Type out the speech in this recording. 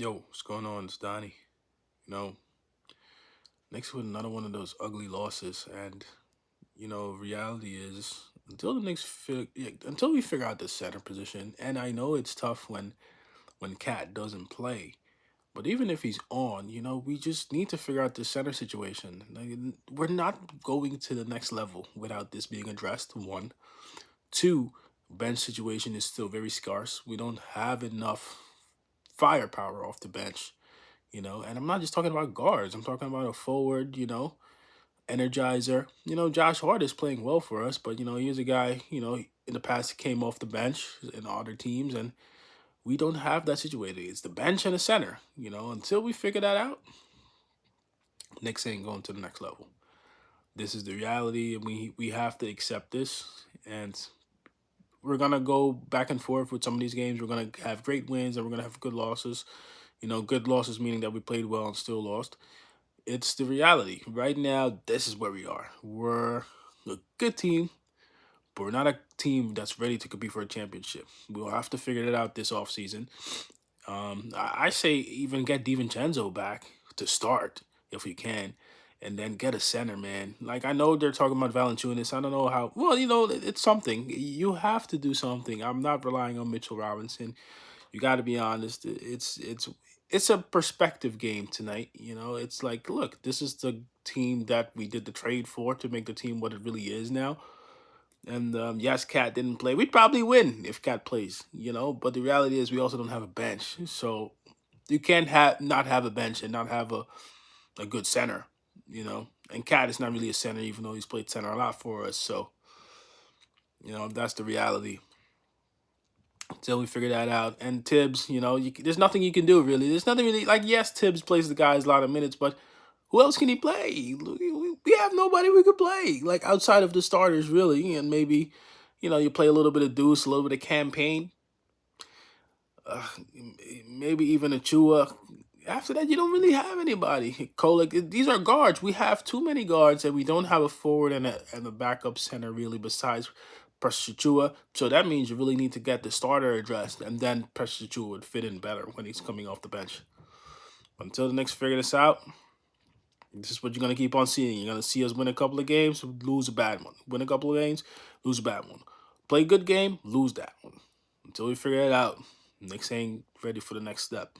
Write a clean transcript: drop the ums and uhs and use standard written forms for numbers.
Yo, what's going on? It's Donnie. You know, Knicks with another one of those ugly losses, and reality is until until we figure out the center position, and I know it's tough when Cat doesn't play, but even if he's on, we just need to figure out the center situation. Like, we're not going to the next level without this being addressed. One, two, bench situation is still very scarce. We don't have enough firepower off the bench. And I'm not just talking about guards. I'm talking about a forward, energizer. Josh Hart is playing well for us, but he's a guy, in the past he came off the bench in other teams, and we don't have that situated. It's the bench and the center. Until we figure that out, Knicks ain't going to the next level. This is the reality, and we have to accept this. And we're gonna go back and forth with some of these games. We're gonna have great wins, and we're gonna have good losses. Good losses meaning that we played well and still lost. It's the reality. Right now, this is where we are. We're a good team, but we're not a team that's ready to compete for a championship. We'll have to figure it out this offseason. I say even get DiVincenzo back to start if we can, and then get a center, man. Like, I know they're talking about Valanciunas. I don't know how. Well, it's something. You have to do something. I'm not relying on Mitchell Robinson. You got to be honest. It's a perspective game tonight. It's like, look, this is the team that we did the trade for to make the team what it really is now. And yes, Cat didn't play. We'd probably win if Cat plays. But the reality is we also don't have a bench. So you can't have not have a bench and not have a good center. And Cat is not really a center, even though he's played center a lot for us. So that's the reality until we figure that out. And Tibbs, there's nothing you can do really. There's nothing really like. Yes, Tibbs plays the guys a lot of minutes, but who else can he play? We have nobody we could play like outside of the starters really, and maybe you play a little bit of Deuce, a little bit of Campaign, uh, maybe even a Chua. After that, you don't really have anybody. Kolek, these are guards. We have too many guards, and we don't have a forward and a backup center really besides Precious Chua. So that means you really need to get the starter addressed, and then Precious Chua would fit in better when he's coming off the bench. Until the Knicks figure this out, this is what you're gonna keep on seeing. You're gonna see us win a couple of games, lose a bad one. Win a couple of games, lose a bad one. Play a good game, lose that one. Until we figure it out, Knicks ain't ready for the next step.